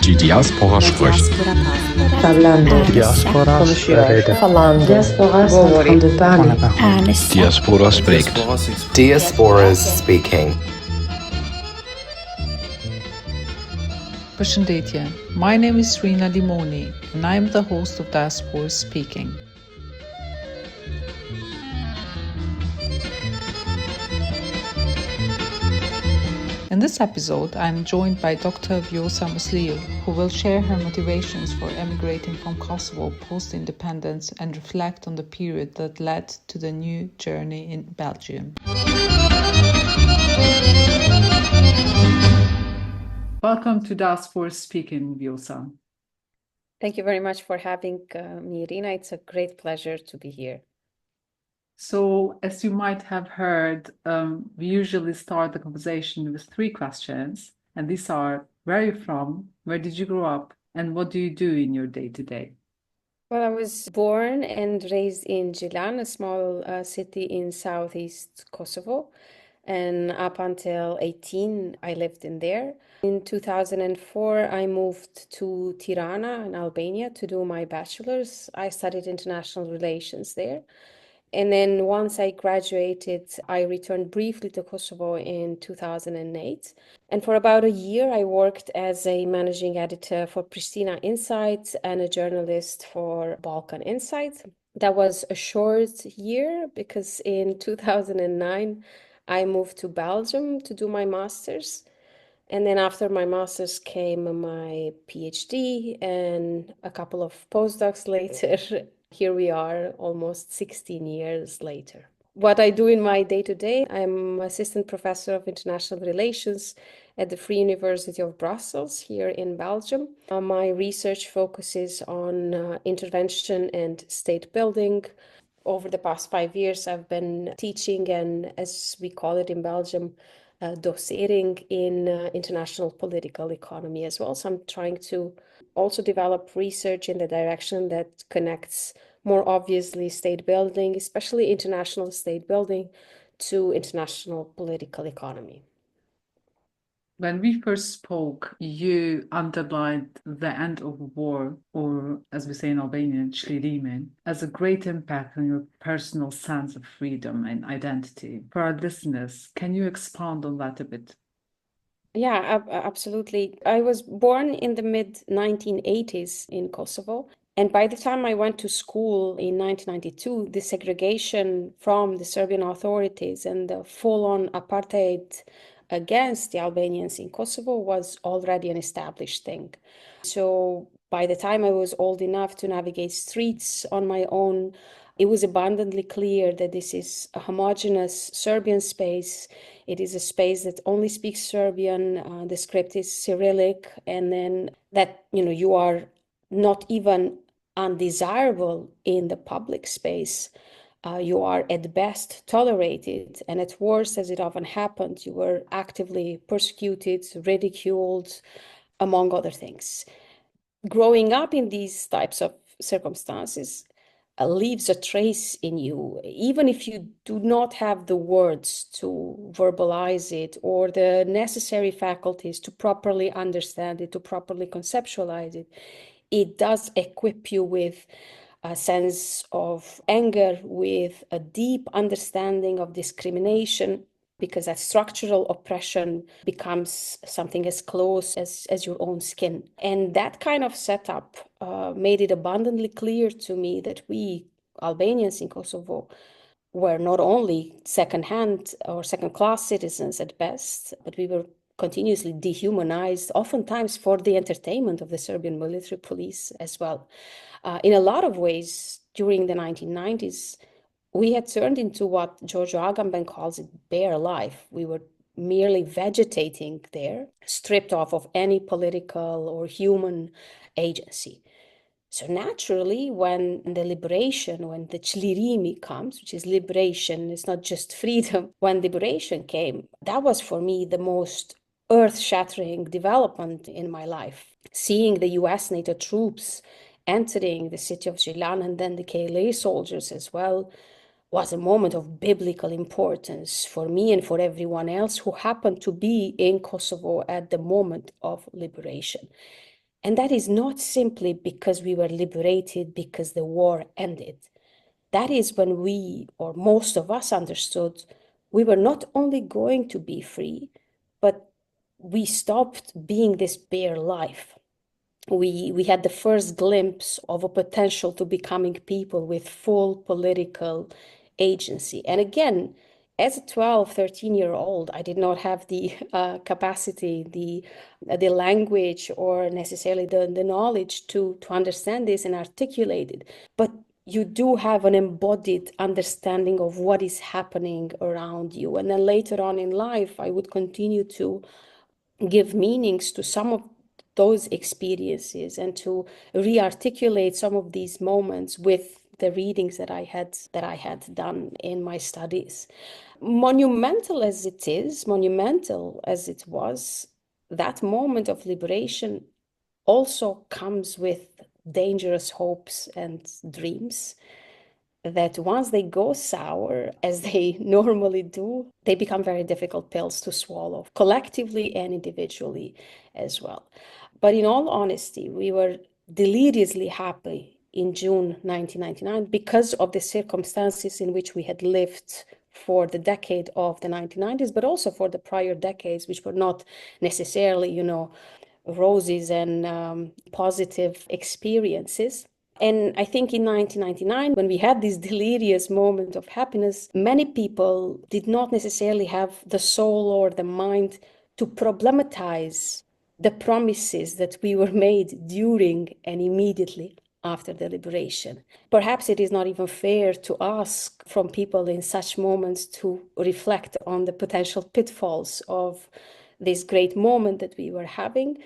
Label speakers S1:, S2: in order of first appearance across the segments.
S1: Die Diaspora spricht.
S2: Parlando.
S3: Diaspora
S2: Conoscere.
S3: Falando.
S2: Diaspora parle.
S1: Diaspora spreekt.
S4: Diasporas speaking.
S5: Përshëndetje, my name is Rina Limoni and I am the host of Diaspora Speaking. In this episode, I am joined by Dr Vjosa Musliu, who will share her motivations for emigrating from Kosovo post-independence and reflect on the period that led to the new journey in Belgium. Welcome to Diaspora Speaking, Vjosa.
S6: Thank you very much for having me, Irina. It's a great pleasure to be here.
S5: So, as you might have heard, we usually start the conversation with 3 questions, and these are: where are you from, where did you grow up, and what do you do in your day-to-day?
S6: Well, I was born and raised in Gjilan, a small city in southeast Kosovo. And up until 18, I lived in there. In 2004, I moved to Tirana in Albania to do my bachelor's. I studied international relations there. And then once I graduated, I returned briefly to Kosovo in 2008. And for about a year, I worked as a managing editor for Pristina Insight and a journalist for Balkan Insight. That was a short year because in 2009, I moved to Belgium to do my master's. And then after my master's came my PhD and a couple of postdocs later. Here we are almost 16 years later. What I do in my day-to-day, I'm assistant professor of international relations at the Free University of Brussels here in Belgium. My research focuses on intervention and state building. Over the past 5 years, I've been teaching and, as we call it in Belgium, docering in international political economy as well. So I'm trying to also develop research in the direction that connects more obviously state building, especially international state building, to international political economy.
S5: When we first spoke, you underlined the end of war, or as we say in Albanian, çlirimin, as a great impact on your personal sense of freedom and identity. For our listeners, can you expand on that a bit?
S6: Yeah, absolutely. I was born in the mid-1980s in Kosovo. And by the time I went to school in 1992, the segregation from the Serbian authorities and the full-on apartheid against the Albanians in Kosovo was already an established thing. So by the time I was old enough to navigate streets on my own, it was abundantly clear that this is a homogeneous Serbian space. It is a space that only speaks Serbian. The script is Cyrillic, and then that, you are not even undesirable in the public space. You are at best tolerated, and at worst, as it often happened, you were actively persecuted, ridiculed, among other things. Growing up in these types of circumstances leaves a trace in you, even if you do not have the words to verbalize it or the necessary faculties to properly understand it, to properly conceptualize it. It does equip you with a sense of anger, with a deep understanding of discrimination, because that structural oppression becomes something as close as your own skin. And that kind of setup made it abundantly clear to me that we Albanians in Kosovo were not only second-hand or second-class citizens at best, but we were continuously dehumanized, oftentimes for the entertainment of the Serbian military police as well. In a lot of ways, during the 1990s, we had turned into what Giorgio Agamben calls it bare life. We were merely vegetating there, stripped off of any political or human agency. So naturally, when the liberation, when the çlirimi comes, which is liberation, it's not just freedom, when liberation came, that was for me the most earth-shattering development in my life. Seeing the US NATO troops entering the city of Gjilan and then the KLA soldiers as well was a moment of biblical importance for me and for everyone else who happened to be in Kosovo at the moment of liberation. And that is not simply because we were liberated, because the war ended. That is when we, or most of us, understood we were not only going to be free, but we stopped being this bare life. We had the first glimpse of a potential to becoming people with full political agency. And again, as a 12, 13-year-old, I did not have the capacity, the language, or necessarily the knowledge to understand this and articulate it. But you do have an embodied understanding of what is happening around you. And then later on in life, I would continue to give meanings to some of those experiences and to re-articulate some of these moments with the readings that I had done in my studies. Monumental as it was, that moment of liberation also comes with dangerous hopes and dreams that once they go sour, as they normally do, they become very difficult pills to swallow, collectively and individually as well. But in all honesty, we were deliriously happy in June 1999 because of the circumstances in which we had lived for the decade of the 1990s, but also for the prior decades, which were not necessarily, roses and positive experiences. And I think in 1999, when we had this delirious moment of happiness, many people did not necessarily have the soul or the mind to problematize the promises that we were made during and immediately after the liberation. Perhaps it is not even fair to ask from people in such moments to reflect on the potential pitfalls of this great moment that we were having.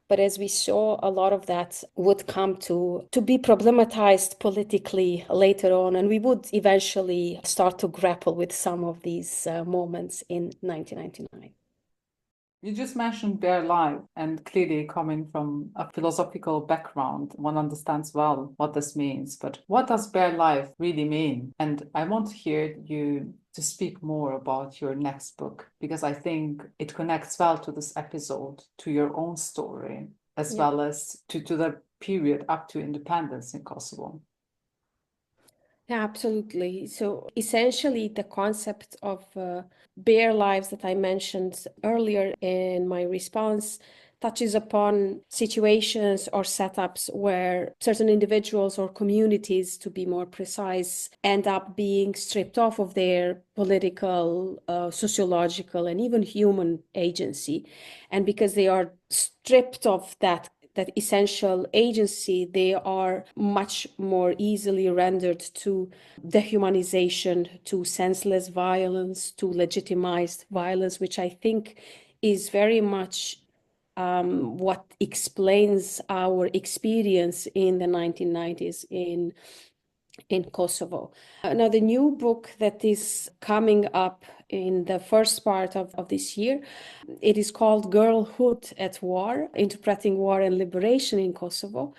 S6: But as we saw, a lot of that would come to be problematized politically later on, and we would eventually start to grapple with some of these moments in 1999.
S5: You just mentioned bare life, and clearly coming from a philosophical background, one understands well what this means. But what does bare life really mean? And I want to hear you to speak more about your next book, because I think it connects well to this episode, to your own story, as well as to the period up to independence in Kosovo.
S6: Yeah, absolutely. So essentially, the concept of bare lives that I mentioned earlier in my response touches upon situations or setups where certain individuals or communities, to be more precise, end up being stripped off of their political, sociological, and even human agency. And because they are stripped of that essential agency, they are much more easily rendered to dehumanization, to senseless violence, to legitimized violence, which I think is very much what explains our experience in the 1990s in Kosovo. Now, the new book that is coming up in the first part of this year, it is called Girlhood at War, Interpreting War and Liberation in Kosovo.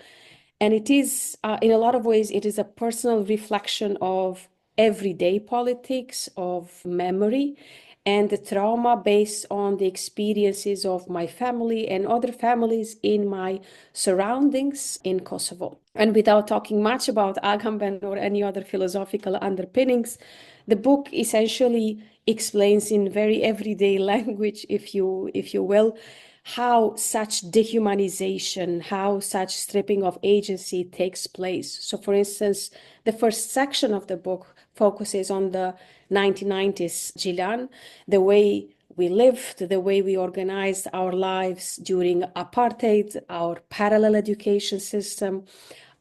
S6: And it is, in a lot of ways, it is a personal reflection of everyday politics, of memory, and the trauma based on the experiences of my family and other families in my surroundings in Kosovo. And without talking much about Agamben or any other philosophical underpinnings, the book essentially explains in very everyday language, if you will, how such dehumanization, how such stripping of agency takes place. So, for instance, the first section of the book focuses on the 1990s Gilan, the way we lived, the way we organized our lives during apartheid, our parallel education system,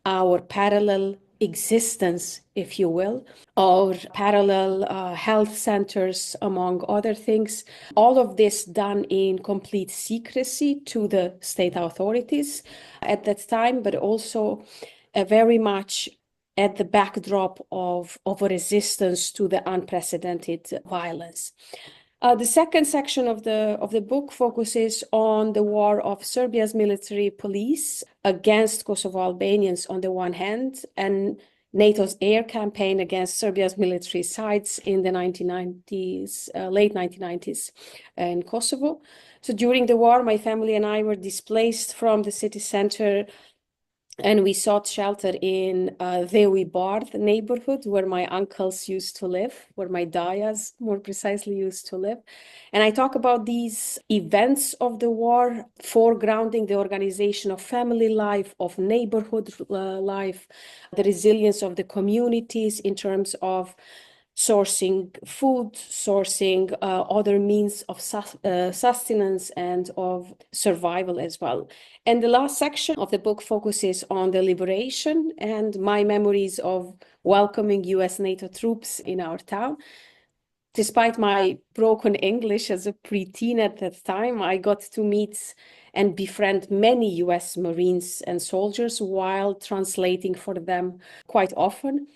S6: our parallel existence, if you will, or parallel health centers, among other things. All of this done in complete secrecy to the state authorities at that time, but also very much at the backdrop of a resistance to the unprecedented violence. The second section of the book focuses on the war of Serbia's military police against Kosovo Albanians on the one hand, and NATO's air campaign against Serbia's military sites in the 1990s, late 1990s in Kosovo. So during the war, my family and I were displaced from the city center, and we sought shelter in the neighborhood where my uncles used to live, where my dayas more precisely used to live. And I talk about these events of the war, foregrounding the organization of family life, of neighborhood life, the resilience of the communities in terms of sourcing food, sourcing other means of sustenance and of survival as well. And the last section of the book focuses on the liberation and my memories of welcoming US NATO troops in our town. Despite my broken English as a preteen at that time, I got to meet and befriend many US Marines and soldiers while translating for them quite often.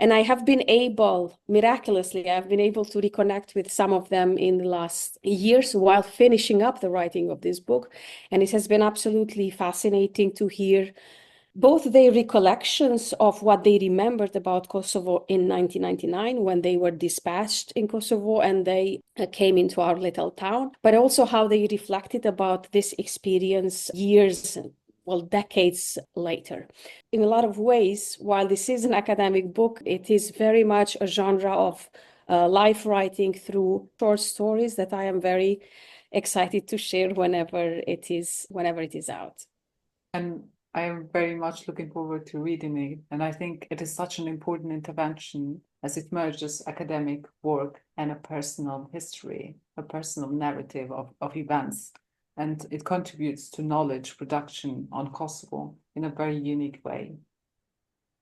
S6: And I have been able, miraculously, I've been able to reconnect with some of them in the last years while finishing up the writing of this book. And it has been absolutely fascinating to hear both their recollections of what they remembered about Kosovo in 1999 when they were dispatched in Kosovo and they came into our little town, but also how they reflected about this experience years, well, decades later. In a lot of ways, while this is an academic book, it is very much a genre of life writing through short stories that I am very excited to share whenever it is out.
S5: And I am very much looking forward to reading it. And I think it is such an important intervention as it merges academic work and a personal history, a personal narrative of events. And it contributes to knowledge production on Kosovo in a very unique way.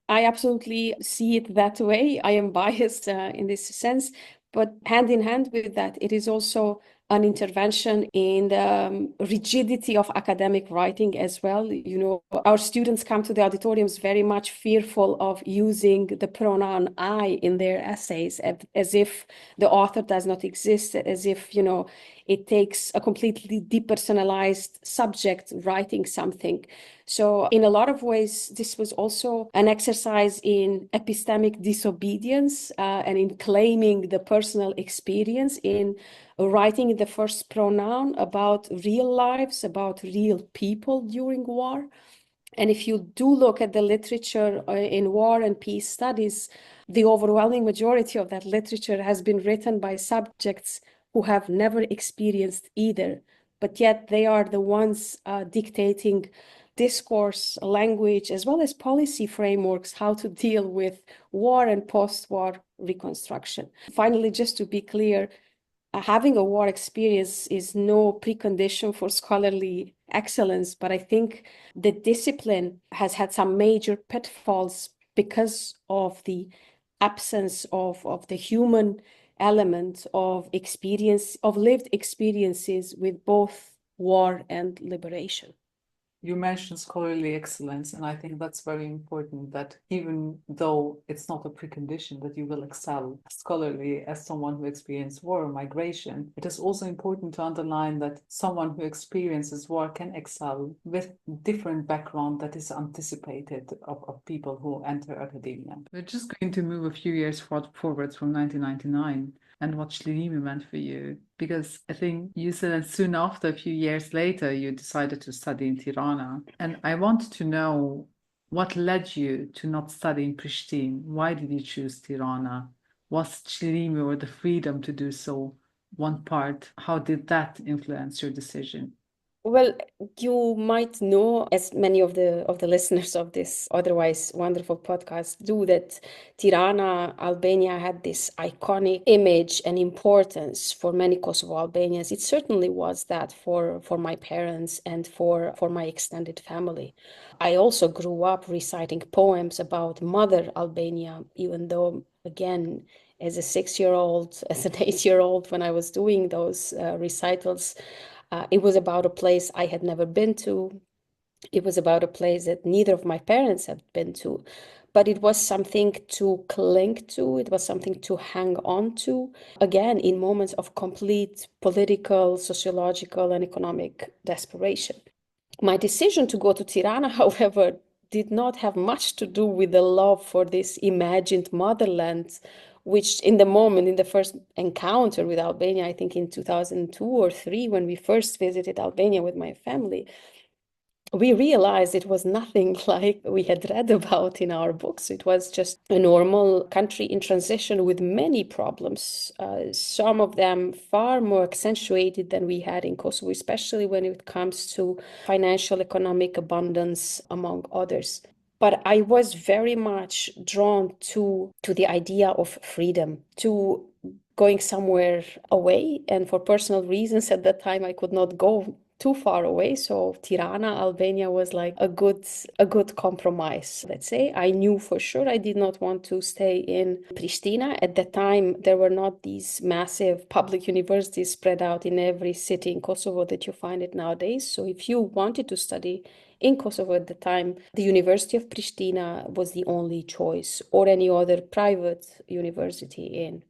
S6: I absolutely see it that way. I am biased in this sense, but hand in hand with that, it is also an intervention in the rigidity of academic writing as well. You know, our students come to the auditoriums very much fearful of using the pronoun I in their essays, as if the author does not exist, as if, you know, it takes a completely depersonalized subject writing something. So in a lot of ways, this was also an exercise in epistemic disobedience and in claiming the personal experience in writing in the first pronoun about real lives, about real people during war. And if you do look at the literature in war and peace studies, the overwhelming majority of that literature has been written by subjects who have never experienced either, but yet they are the ones dictating discourse, language, as well as policy frameworks, how to deal with war and post-war reconstruction. Finally, just to be clear, having a war experience is no precondition for scholarly excellence, but I think the discipline has had some major pitfalls because of the absence of the human element of experience, of lived experiences with both war and liberation.
S5: You mentioned scholarly excellence, and I think that's very important, that even though it's not a precondition that you will excel scholarly as someone who experienced war or migration, it is also important to underline that someone who experiences war can excel with different background that is anticipated of people who enter academia. We're just going to move a few years forwards from 1999 and what Shlerimi meant for you, because I think you said that soon after, a few years later, you decided to study in Tirana. And I want to know what led you to not study in Pristina. Why did you choose Tirana? Was Shlerimi or the freedom to do so one part? How did that influence your decision?
S6: Well, you might know, as many of the listeners of this otherwise wonderful podcast do, that Tirana, Albania had this iconic image and importance for many Kosovo Albanians. It certainly was that for my parents and for my extended family. I also grew up reciting poems about Mother Albania, even though, again, as a 6-year-old, as an 8-year-old, when I was doing those recitals, it was about a place I had never been to. It was about a place that neither of my parents had been to, but it was something to cling to. It was something to hang on to, again, in moments of complete political, sociological, and economic desperation. My decision to go to Tirana, however, did not have much to do with the love for this imagined motherland which in the moment, in the first encounter with Albania, I think in 2002 or 3, when we first visited Albania with my family, we realized it was nothing like we had read about in our books. It was just a normal country in transition with many problems, some of them far more accentuated than we had in Kosovo, especially when it comes to financial, economic abundance, among others. But I was very much drawn to the idea of freedom, to going somewhere away. And for personal reasons, at that time, I could not go too far away. So Tirana, Albania was like a good compromise, let's say. I knew for sure I did not want to stay in Pristina. At that time, there were not these massive public universities spread out in every city in Kosovo that you find it nowadays. So if you wanted to study in Kosovo at the time, the University of Pristina was the only choice, or any other private university in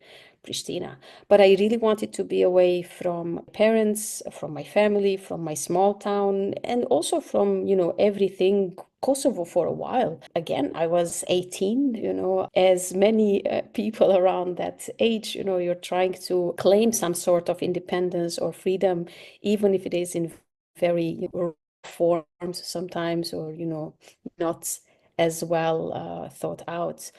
S6: Pristina. But I really wanted to be away from parents, from my family, from my small town, and also from, everything Kosovo for a while. Again, I was 18, as many people around that age, you're trying to claim some sort of independence or freedom, even if it is in very forms sometimes, or, not as well thought out.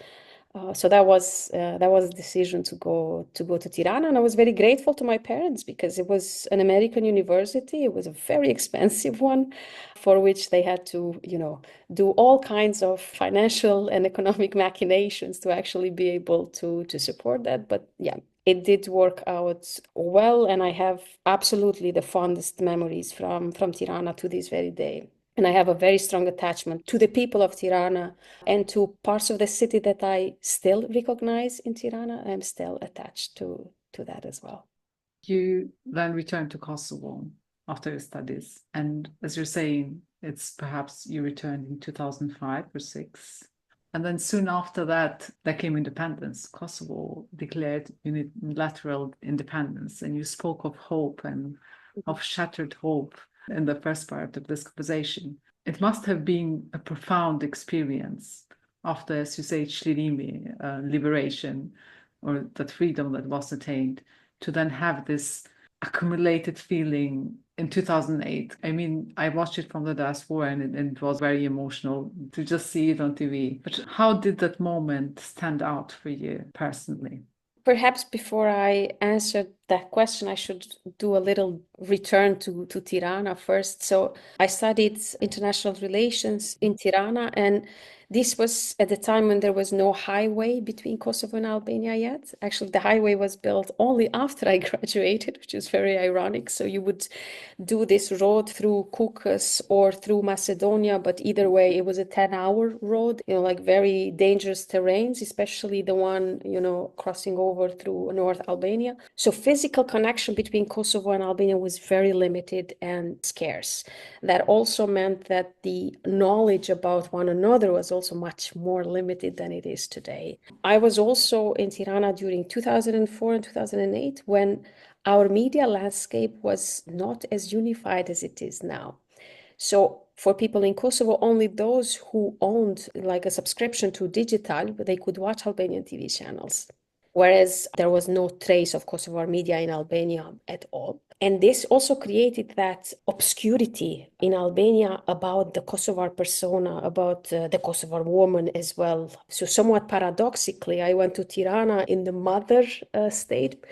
S6: So that was a decision to go to Tirana, and I was very grateful to my parents because it was an American university. It was a very expensive one, for which they had to, do all kinds of financial and economic machinations to actually be able to support that. But yeah, it did work out well, and I have absolutely the fondest memories from Tirana to this very day. And I have a very strong attachment to the people of Tirana and to parts of the city that I still recognize in Tirana. I'm still attached to that as well.
S5: You then returned to Kosovo after your studies. And as you're saying, it's perhaps you returned in 2005 or 6. And then soon after that, there came independence. Kosovo declared unilateral independence. And you spoke of hope and of shattered hope in the first part of this conversation. It must have been a profound experience after, as you say, Çlerimi, liberation, or that freedom that was attained, to then have this accumulated feeling in 2008. I mean, I watched it from the diaspora, and it was very emotional to just see it on TV. But how did that moment stand out for you personally?
S6: Perhaps before I answer that question, I should do a little return to Tirana first. So I studied international relations in Tirana, and this was at the time when there was no highway between Kosovo and Albania yet. Actually, the highway was built only after I graduated, which is very ironic. So you would do this road through Kukës or through Macedonia, but either way, it was a 10-hour road, like very dangerous terrains, especially the one, crossing over through North Albania. So physical connection between Kosovo and Albania was very limited and scarce. That also meant that the knowledge about one another was also much more limited than it is today. I was also in Tirana during 2004 and 2008 when our media landscape was not as unified as it is now. So for people in Kosovo, only those who owned like a subscription to digital, they could watch Albanian TV channels. Whereas there was no trace of Kosovar media in Albania at all. And this also created that obscurity in Albania about the Kosovar persona, about the Kosovar woman as well. So somewhat paradoxically, I went to Tirana in the mother state,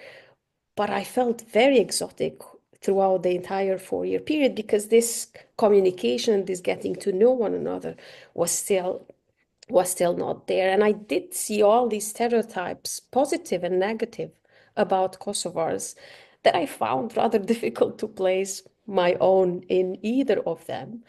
S6: but I felt very exotic throughout the entire 4-year period because this communication, this getting to know one another was still not there. And I did see all these stereotypes, positive and negative, about Kosovars that I found rather difficult to place my own in either of them.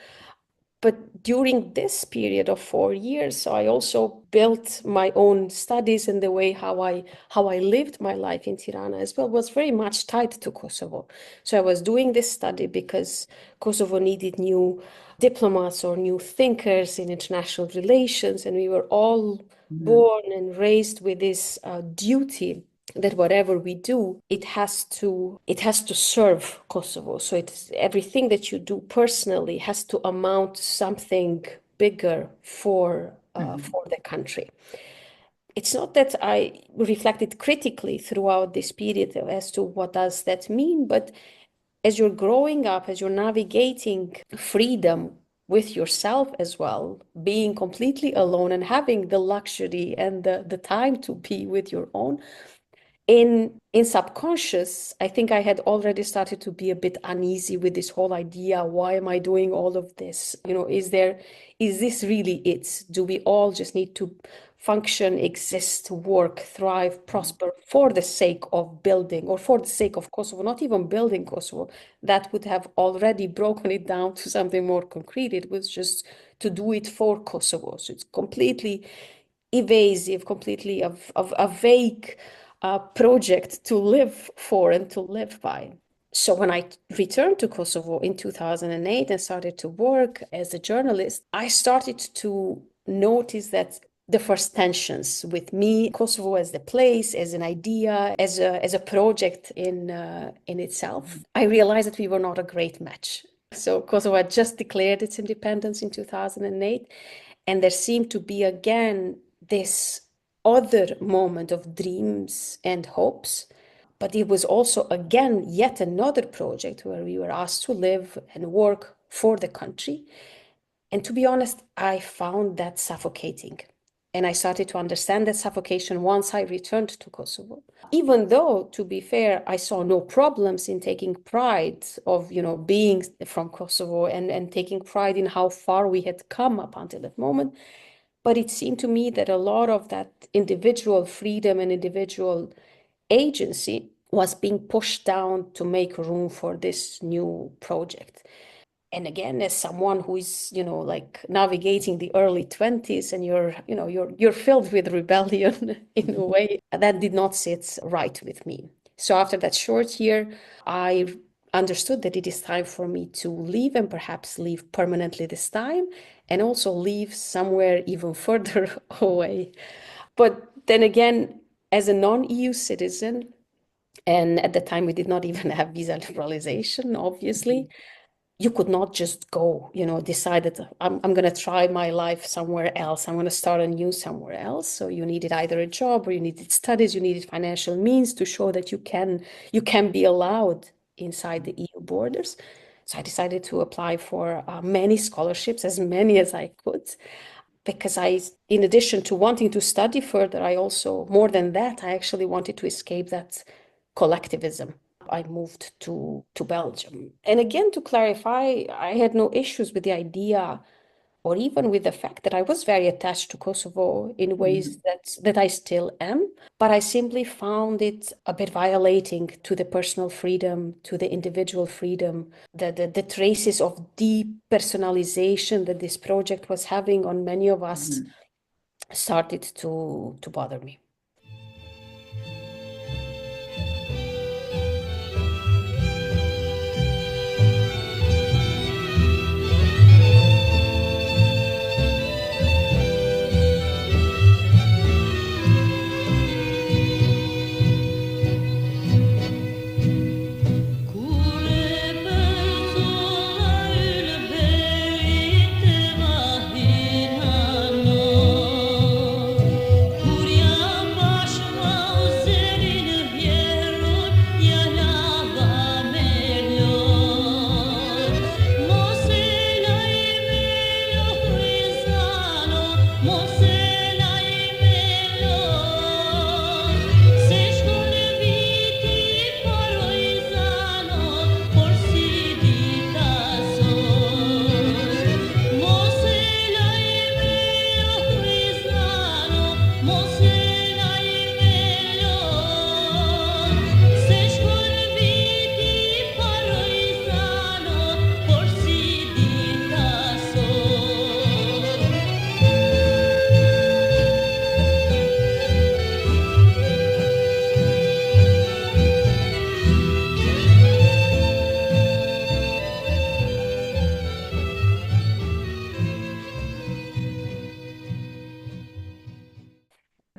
S6: But during this period of 4 years, I also built my own studies, and the way how I lived my life in Tirana as well was very much tied to Kosovo. So I was doing this study because Kosovo needed new diplomats or new thinkers in international relations, and we were all born and raised with this duty that whatever we do, it has to serve Kosovo. So it's everything that you do personally has to amount to something bigger for the country. it's not that I reflected critically throughout this period as to what does that mean, but as you're growing up, as you're navigating freedom with yourself as well, being completely alone and having the luxury and the time to be with your own, in subconscious, I think I had already started to be a bit uneasy with this whole idea. Why am I doing all of this? Is this really it? Do we all just need to function, exist, work, thrive, prosper for the sake of building or for the sake of Kosovo, not even building Kosovo? That would have already broken it down to something more concrete. It was just to do it for Kosovo. So it's completely evasive, completely of a vague project to live for and to live by. So when I returned to Kosovo in 2008 and started to work as a journalist, I started to notice that the first tensions with me, Kosovo as the place, as an idea, as a project in itself. I realized that we were not a great match. So Kosovo had just declared its independence in 2008, and there seemed to be again this other moment of dreams and hopes. But it was also, again, yet another project where we were asked to live and work for the country. And to be honest, I found that suffocating. And I started to understand that suffocation once I returned to Kosovo. Even though, to be fair, I saw no problems in taking pride of, being from Kosovo and taking pride in how far we had come up until that moment. But it seemed to me that a lot of that individual freedom and individual agency was being pushed down to make room for this new project. And again, as someone who is, like navigating the early 20s and you're filled with rebellion in a way, that did not sit right with me. So after that short year, I understood that it is time for me to leave and perhaps leave permanently this time and also leave somewhere even further away. But then again, as a non-EU citizen, and at the time we did not even have visa liberalization, obviously, you could not just go, decide that I'm going to try my life somewhere else. I'm going to start anew somewhere else. So you needed either a job or you needed studies, you needed financial means to show that you can be allowed inside the EU borders. So I decided to apply for many scholarships, as many as I could, because in addition to wanting to study further, more than that, I actually wanted to escape that collectivism. I moved to Belgium. And again, to clarify, I had no issues with the idea or even with the fact that I was very attached to Kosovo in ways that I still am. But I simply found it a bit violating to the personal freedom, to the individual freedom, the traces of depersonalization that this project was having on many of us started to bother me.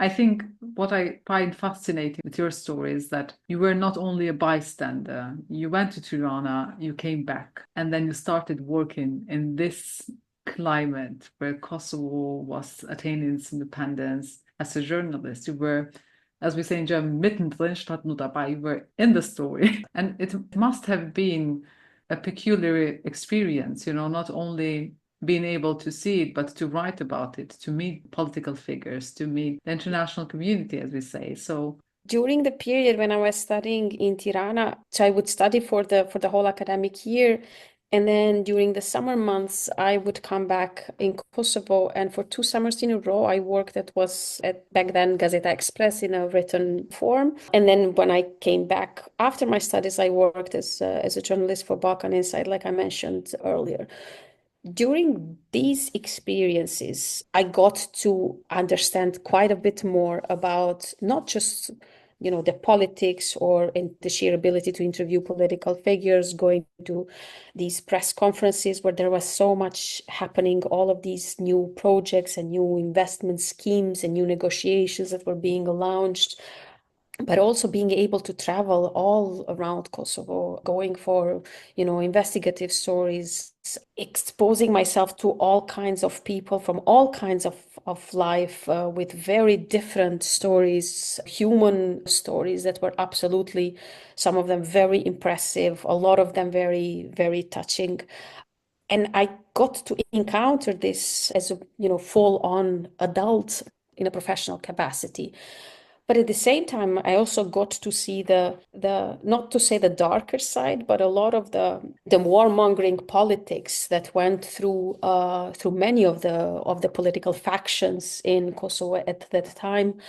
S5: I think what I find fascinating with your story is that you were not only a bystander, you went to Tirana, you came back, and then you started working in this climate where Kosovo was attaining its independence. as a journalist. You were, as we say in German, mittendrin statt nur dabei. You were in the story. And it must have been a peculiar experience, you know, not only being able to see it, but to write about it, to meet political figures, to meet the international community, as we say. So
S6: during the period when I was studying in Tirana, so I would study for the whole academic year. And then during the summer months, I would come back in Kosovo. And for 2 summers in a row, I worked at was at back then Gazeta Express in a written form. And then when I came back after my studies, I worked as a journalist for Balkan Insight, like I mentioned earlier. During these experiences, I got to understand quite a bit more about not just, you know, the politics or in the sheer ability to interview political figures, going to these press conferences where there was so much happening, all of these new projects and new investment schemes and new negotiations that were being launched, but also being able to travel all around Kosovo, going for, you know, investigative stories, exposing myself to all kinds of people from all kinds of life with very different stories, human stories that were absolutely, some of them very impressive, a lot of them very, very touching. And I got to encounter this as a, you know, full-on adult in a professional capacity. But at the same time, I also got to see the not to say the darker side, but a lot of the warmongering politics that went through many of the political factions in Kosovo at that time.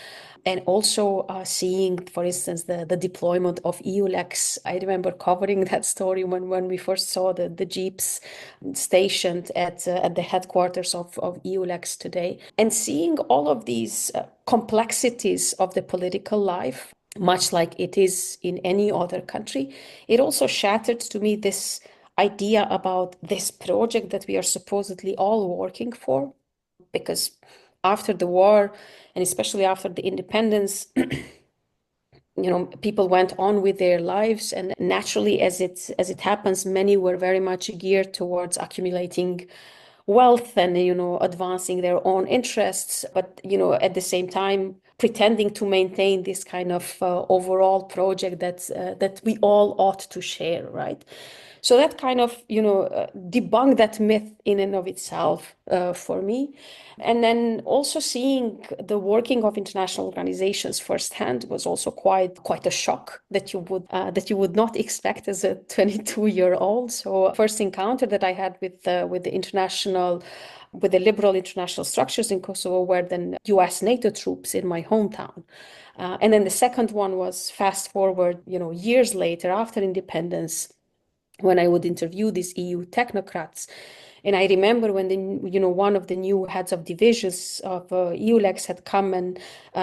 S6: And also seeing, for instance, the deployment of EULEX. I remember covering that story when we first saw the jeeps stationed at the headquarters of EULEX today, and seeing all of these complexities of the political life, much like it is in any other country. It also shattered to me this idea about this project that we are supposedly all working for, because after the war, and especially after the independence, you know, people went on with their lives, and naturally, as it happens, many were very much geared towards accumulating wealth and, you know, advancing their own interests, but, you know, at the same time pretending to maintain this kind of overall project that we all ought to share, right? So that kind of, you know, debunked that myth in and of itself for me. And then also seeing the working of international organizations firsthand was also quite a shock that you would not expect as a 22-year-old. So first encounter that I had with the liberal international structures in Kosovo were then US NATO troops in my hometown. And then the second one was fast forward, you know, years later after independence, when I would interview these EU technocrats. And I remember when one of the new heads of divisions of EULEX had come, and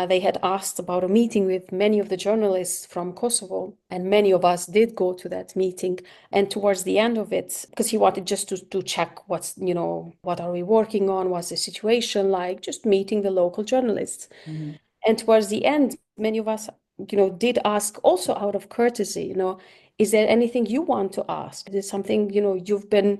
S6: they had asked about a meeting with many of the journalists from Kosovo, and many of us did go to that meeting. And towards the end of it, because he wanted just to check what are we working on, what's the situation like, just meeting the local journalists. Mm-hmm. And towards the end, many of us, you know, did ask also out of courtesy, you know, is there anything you want to ask? Is there something, you know, you've been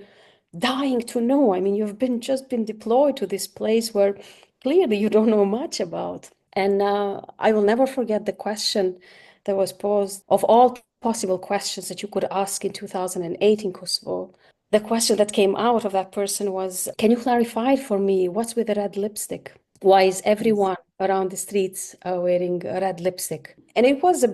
S6: dying to know? I mean, you've just been deployed to this place where clearly you don't know much about. And I will never forget the question that was posed of all possible questions that you could ask in 2008 in Kosovo. The question that came out of that person was, can you clarify for me what's with the red lipstick? Why is everyone around the streets wearing red lipstick? And it was,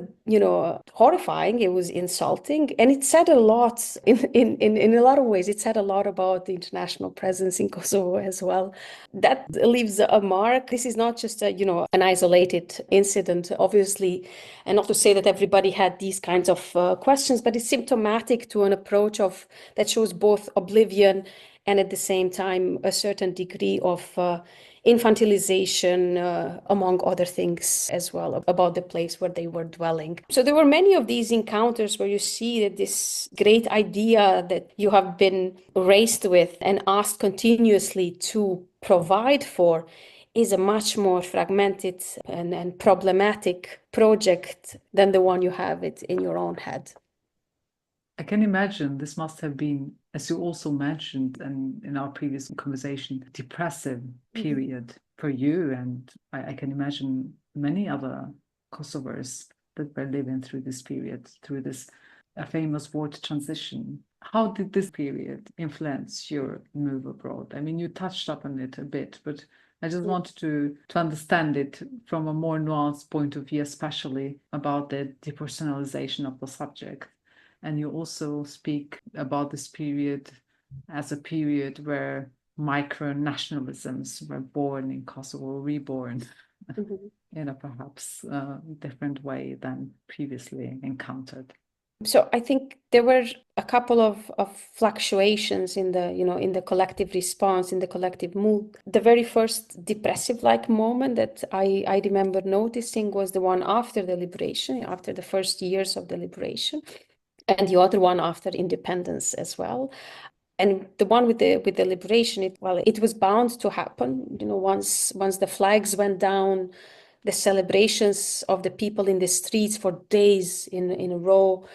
S6: horrifying. It was insulting, and it said a lot in a lot of ways. It said a lot about the international presence in Kosovo as well. That leaves a mark. This is not just an isolated incident, obviously, and not to say that everybody had these kinds of questions, but it's symptomatic to an approach that shows both oblivion and at the same time a certain degree of infantilization, among other things as well, about the place where they were dwelling. So there were many of these encounters where you see that this great idea that you have been raised with and asked continuously to provide for is a much more fragmented and problematic project than the one you have it in your own head.
S5: I can imagine this must have been, as you also mentioned and in our previous conversation, depressive period. for you, and I can imagine many other Kosovars that were living through this period, through this a famous word transition. How did this period influence your move abroad? I mean, you touched upon it a bit, but I just wanted to understand it from a more nuanced point of view, especially about the depersonalization of the subject. And you also speak about this period as a period where micro-nationalisms were born in Kosovo, reborn in a perhaps different way than previously encountered.
S6: So I think there were a couple of fluctuations in the, in the collective response, in the collective mood. The very first depressive-like moment that I remember noticing was the one after the liberation, after the first years of the liberation, and the other one after independence as well. And the one with the liberation, it was bound to happen. Once the flags went down, the celebrations of the people in the streets for days in a row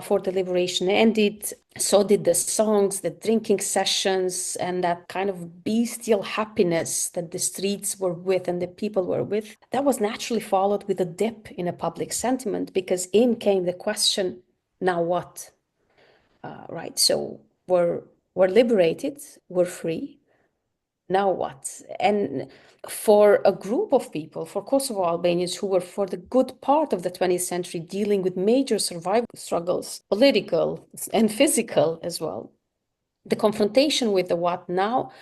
S6: for the liberation ended. So did the songs, the drinking sessions, and that kind of bestial happiness that the streets were with and the people were with. That was naturally followed with a dip in a public sentiment, because in came the question, now what? Right, so we're liberated, we're free. Now what? And for a group of people, for Kosovo Albanians who were for the good part of the 20th century dealing with major survival struggles, political and physical as well, the confrontation with the what now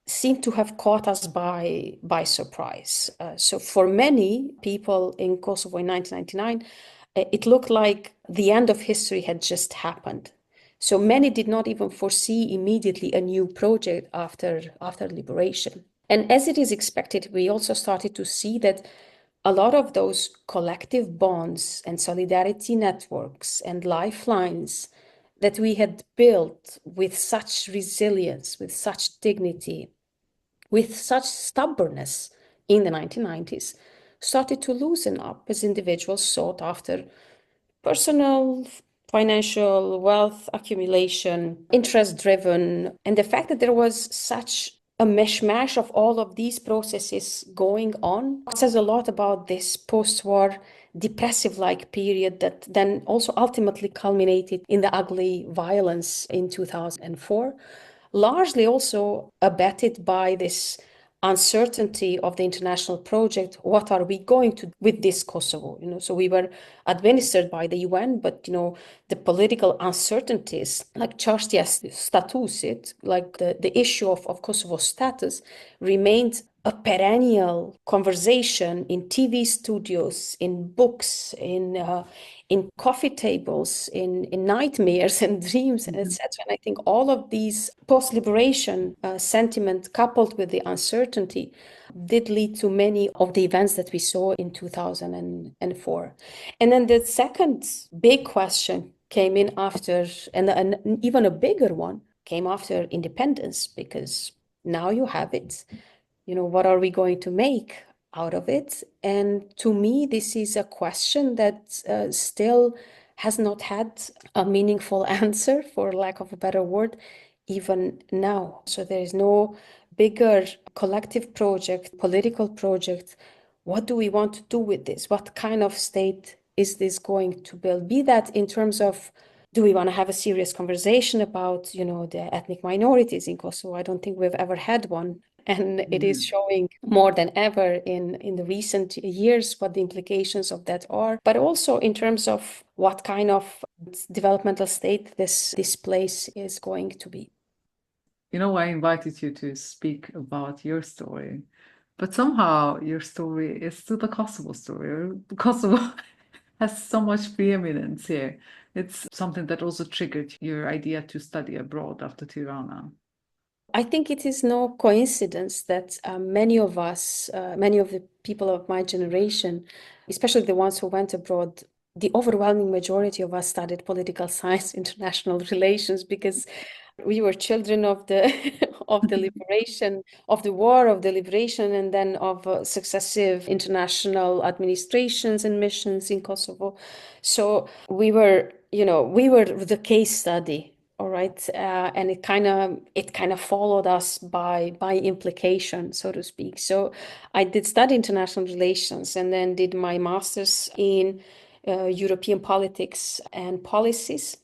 S6: seemed to have caught us by surprise. So for many people in Kosovo in 1999, it looked like the end of history had just happened. So many did not even foresee immediately a new project after liberation. And as it is expected, we also started to see that a lot of those collective bonds and solidarity networks and lifelines that we had built with such resilience, with such dignity, with such stubbornness in the 1990s, started to loosen up as individuals sought after personal, financial, wealth accumulation, interest-driven. And the fact that there was such a mishmash of all of these processes going on says a lot about this post-war depressive-like period that then also ultimately culminated in the ugly violence in 2004, largely also abetted by this uncertainty of the international project. What are we going to do with this Kosovo? So we were administered by the UN, but the political uncertainties, like Çarşıya statusit, like the issue of Kosovo's status, remained a perennial conversation in TV studios, in books, in coffee tables, in nightmares and dreams, and etc. And I think all of these post-liberation sentiment, coupled with the uncertainty, did lead to many of the events that we saw in 2004. And then the second big question came in after, and even a bigger one came after independence, because now you have it. What are we going to make out of it? And to me, this is a question that still has not had a meaningful answer, for lack of a better word, even now. So there is no bigger collective project, political project. What do we want to do with this? What kind of state is this going to build? Be that in terms of, do we want to have a serious conversation about, the ethnic minorities in Kosovo? I don't think we've ever had one. And it is showing more than ever in the recent years what the implications of that are, but also in terms of what kind of developmental state this place is going to be.
S5: I invited you to speak about your story, but somehow your story is still the Kosovo story. Kosovo has so much preeminence here. It's something that also triggered your idea to study abroad after Tirana.
S6: I think it is no coincidence that many of us, many of the people of my generation, especially the ones who went abroad, the overwhelming majority of us studied political science, international relations, because we were children of the of the liberation, of the war, of the liberation, and then of successive international administrations and missions in Kosovo. So we were the case study All right, and it kind of followed us by implication, so to speak. So I did study international relations and then did my master's in European politics and policies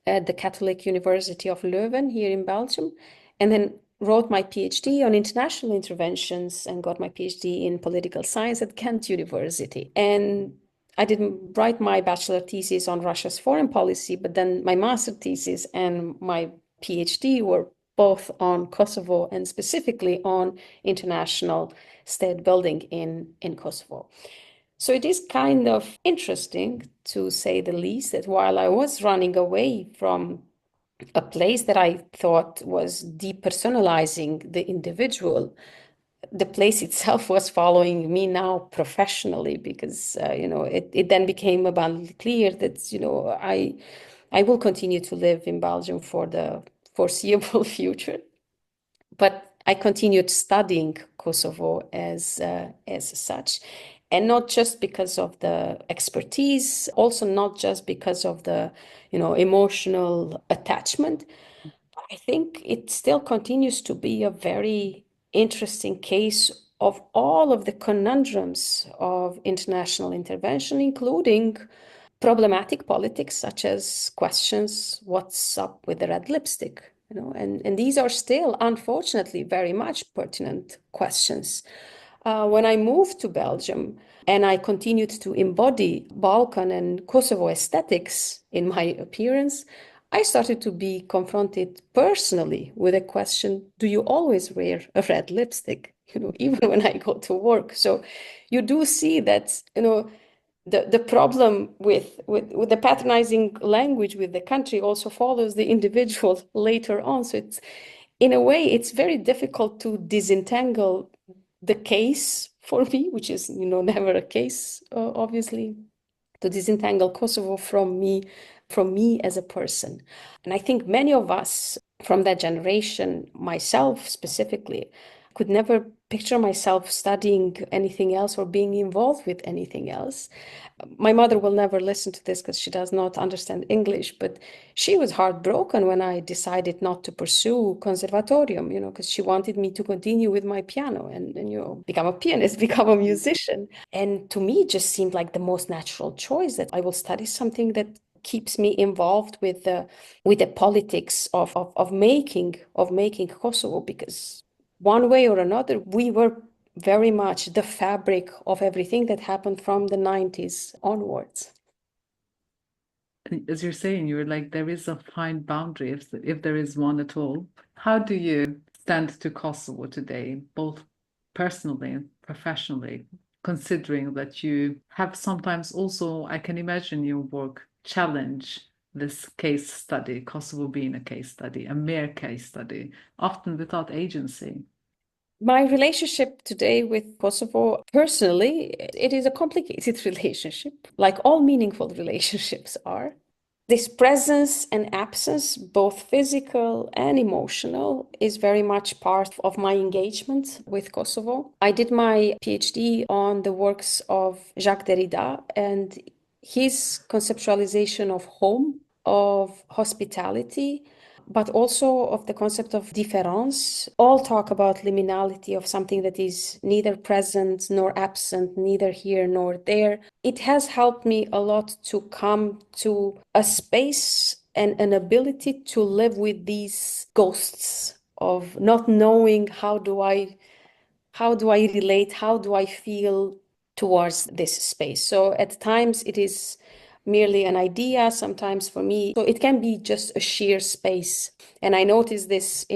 S6: at the Catholic University of Leuven here in Belgium, and then wrote my PhD on international interventions and got my PhD in political science at Kent University. And I didn't write my bachelor thesis on Russia's foreign policy, but then my master thesis and my PhD were both on Kosovo and specifically on international state building in Kosovo. So it is kind of interesting, to say the least, that while I was running away from a place that I thought was depersonalizing the individual, the place itself was following me now professionally, because it then became abundantly clear that I will continue to live in Belgium for the foreseeable future. But I continued studying Kosovo as such, and not just because of the expertise, also not just because of the emotional attachment. I think it still continues to be a very interesting case of all of the conundrums of international intervention, including problematic politics, such as questions, what's up with the red lipstick? And these are still, unfortunately, very much pertinent questions. When I moved to Belgium and I continued to embody Balkan and Kosovo aesthetics in my appearance, I started to be confronted personally with a question: do you always wear a red lipstick? Even when I go to work. So you do see that, the problem with the patronizing language with the country also follows the individual later on. So it's, in a way, it's very difficult to disentangle the case for me, which is, never a case, obviously, to disentangle Kosovo from me as a person. And I think many of us from that generation, myself specifically, could never picture myself studying anything else or being involved with anything else. My mother will never listen to this because she does not understand English, but she was heartbroken when I decided not to pursue conservatorium, because she wanted me to continue with my piano and become a pianist, become a musician. And to me, it just seemed like the most natural choice, that I will study something that keeps me involved with the politics of making Kosovo, because one way or another, we were very much the fabric of everything that happened from the 90s onwards.
S5: As you're saying, you're like, there is a fine boundary, if there is one at all. How do you stand to Kosovo today, both personally and professionally, considering that you have sometimes also, I can imagine your work challenge this case study, Kosovo being a case study, a mere case study, often without agency?
S6: My relationship today with Kosovo, personally, it is a complicated relationship, like all meaningful relationships are. This presence and absence, both physical and emotional, is very much part of my engagement with Kosovo. I did my PhD on the works of Jacques Derrida and his conceptualization of home, of hospitality, but also of the concept of différance. All talk about liminality, of something that is neither present nor absent, neither here nor there. It has helped me a lot to come to a space and an ability to live with these ghosts of not knowing how do I relate, how do I feel towards this space. So at times it is merely an idea, sometimes for me, so it can be just a sheer space. And I notice this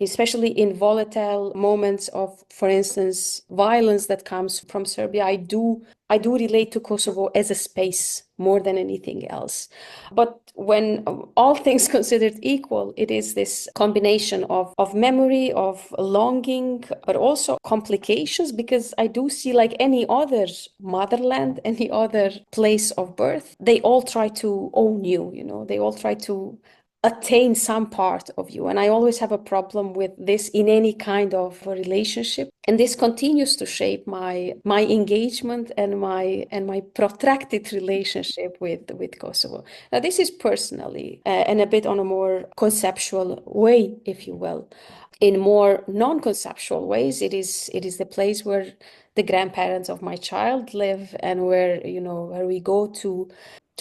S6: especially in volatile moments of, for instance, violence that comes from Serbia. I do relate to Kosovo as a space more than anything else. But when all things considered equal, it is this combination of memory, of longing, but also complications, because I do see, like any other motherland, any other place of birth, they all try to own you, they all try to attain some part of you. And I always have a problem with this in any kind of relationship. And this continues to shape my engagement and my protracted relationship with Kosovo. Now, this is personally and a bit on a more conceptual way, if you will. In more non-conceptual ways, it is the place where the grandparents of my child live, and where we go to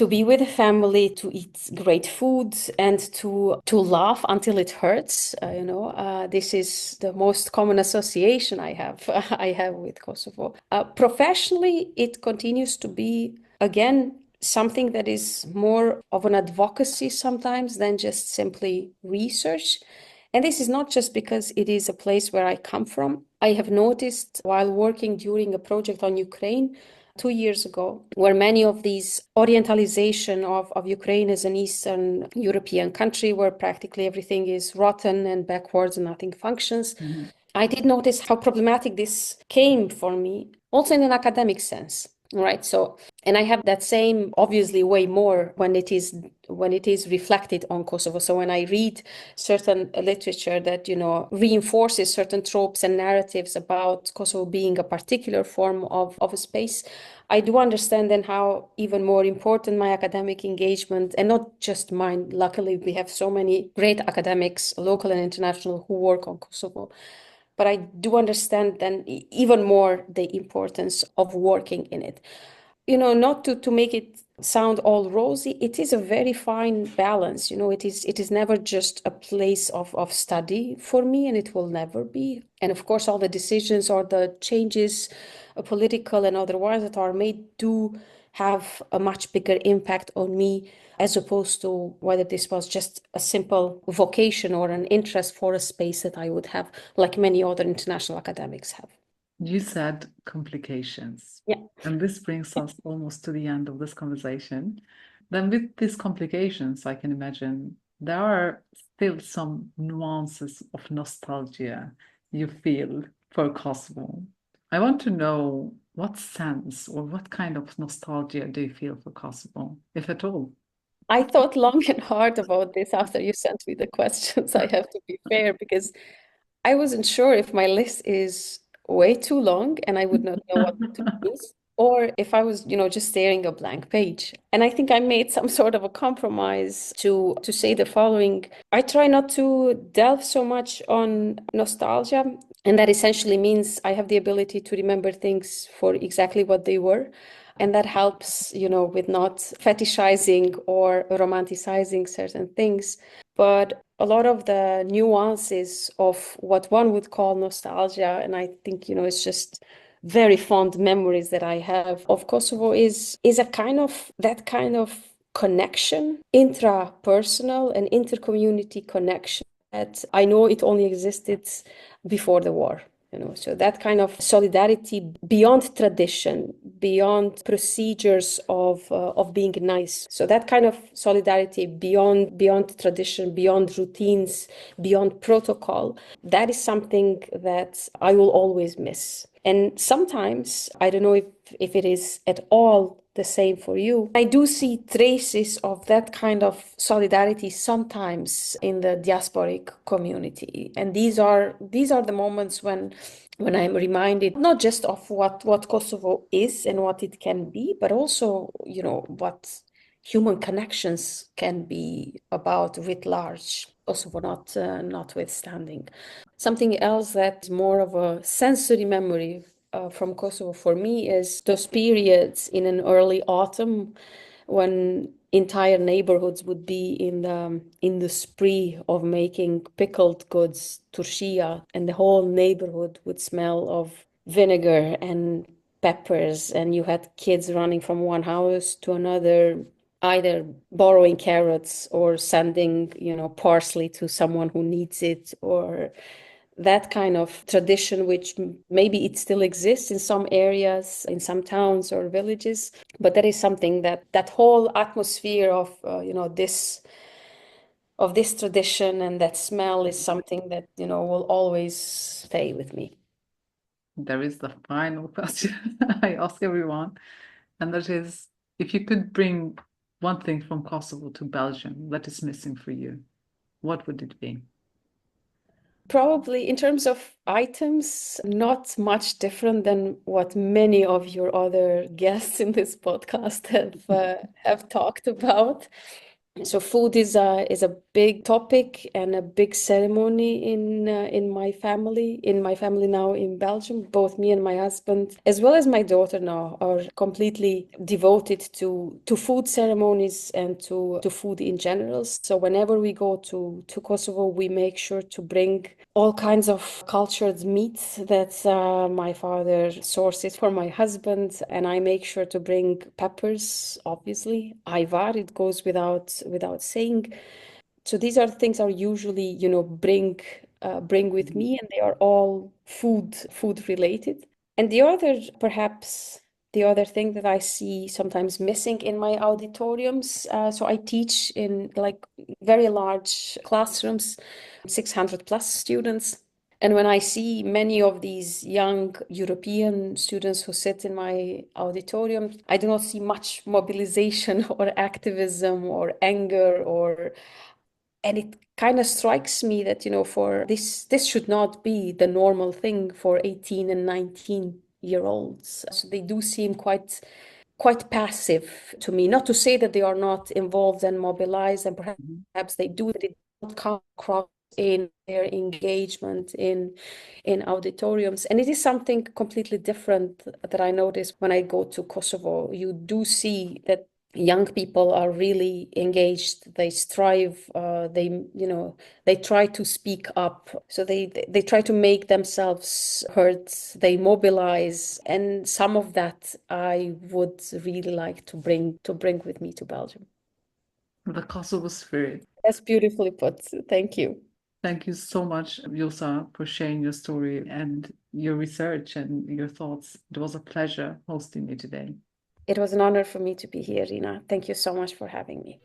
S6: be with the family, to eat great food, and to laugh until it hurts. This is the most common association I have I have with Kosovo. Professionally, it continues to be, again, something that is more of an advocacy sometimes than just simply research. And this is not just because it is a place where I come from. I have noticed while working during a project on Ukraine 2 years ago, where many of these orientalization of Ukraine as an Eastern European country where practically everything is rotten and backwards and nothing functions. Mm-hmm. I did notice how problematic this came for me, also in an academic sense. Right. So, and I have that same, obviously, way more when it is reflected on Kosovo. So when I read certain literature that, reinforces certain tropes and narratives about Kosovo being a particular form of a space, I do understand then how even more important my academic engagement, and not just mine. Luckily, we have so many great academics, local and international, who work on Kosovo. But I do understand then even more the importance of working in it. Not to make it sound all rosy, it is a very fine balance. It is never just a place of study for me, and it will never be. And of course, all the decisions or the changes, political and otherwise, that are made do have a much bigger impact on me, as opposed to whether this was just a simple vocation or an interest for a space that I would have, like many other international academics have.
S5: You said complications.
S6: Yeah.
S5: And this brings us almost to the end of this conversation. Then with these complications, I can imagine there are still some nuances of nostalgia you feel for Kosovo. I want to know what sense or what kind of nostalgia do you feel for Kosovo, if at all?
S6: I thought long and hard about this after you sent me the questions. I have to be fair, because I wasn't sure if my list is way too long and I would not know what to choose, or if I was, just staring a blank page. And I think I made some sort of a compromise to say the following. I try not to delve so much on nostalgia, and that essentially means I have the ability to remember things for exactly what they were. And that helps, with not fetishizing or romanticizing certain things. But a lot of the nuances of what one would call nostalgia, and I think, it's just very fond memories that I have of Kosovo, is a kind of connection, intrapersonal and intercommunity connection, that I know it only existed before the war. So that kind of solidarity beyond tradition, beyond procedures of being nice. So that kind of solidarity beyond tradition, beyond routines, beyond protocol, that is something that I will always miss. And sometimes, I don't know if it is at all the same for you, I do see traces of that kind of solidarity sometimes in the diasporic community. And these are the moments when I'm reminded not just of what Kosovo is and what it can be, but also, what human connections can be about writ large, Kosovo notwithstanding. Something else that's more of a sensory memory from Kosovo for me is those periods in an early autumn when entire neighborhoods would be in the spree of making pickled goods, turshia, and the whole neighborhood would smell of vinegar and peppers, and you had kids running from one house to another, either borrowing carrots or sending, parsley to someone who needs it, or that kind of tradition, which maybe it still exists in some areas, in some towns or villages, but that is something that whole atmosphere of this tradition and that smell is something that will always stay with me.
S5: There is the final question I ask everyone, and that is, if you could bring one thing from Kosovo to Belgium that is missing for you, what would it be?
S6: Probably in terms of items, not much different than what many of your other guests in this podcast have talked about. So food is a big topic and a big ceremony in my family now in Belgium. Both me and my husband, as well as my daughter now, are completely devoted to food ceremonies and to food in general. So whenever we go to Kosovo, we make sure to bring all kinds of cultured meat that my father sources for my husband, and I make sure to bring peppers, obviously. Ayvar, it goes without saying. So these are things I usually, bring with me, and they are all food related. And the other thing that I see sometimes missing in my auditoriums, so I teach in like very large classrooms, 600 plus students. And when I see many of these young European students who sit in my auditorium, I do not see much mobilization or activism or anger and it kind of strikes me that, for this should not be the normal thing for 18 and 19-year-olds. So they do seem quite passive to me. Not to say that they are not involved and mobilized, and perhaps they do, but it does not come across in their engagement in auditoriums. And it is something completely different that I notice when I go to Kosovo. You do see that young people are really engaged. They strive. They try to speak up. So they try to make themselves heard. They mobilize, and some of that I would really like to bring with me to Belgium.
S5: The Kosovo spirit.
S6: That's beautifully put. Thank you.
S5: Thank you so much, Vjosa, for sharing your story and your research and your thoughts. It was a pleasure hosting you today.
S6: It was an honor for me to be here, Rina. Thank you so much for having me.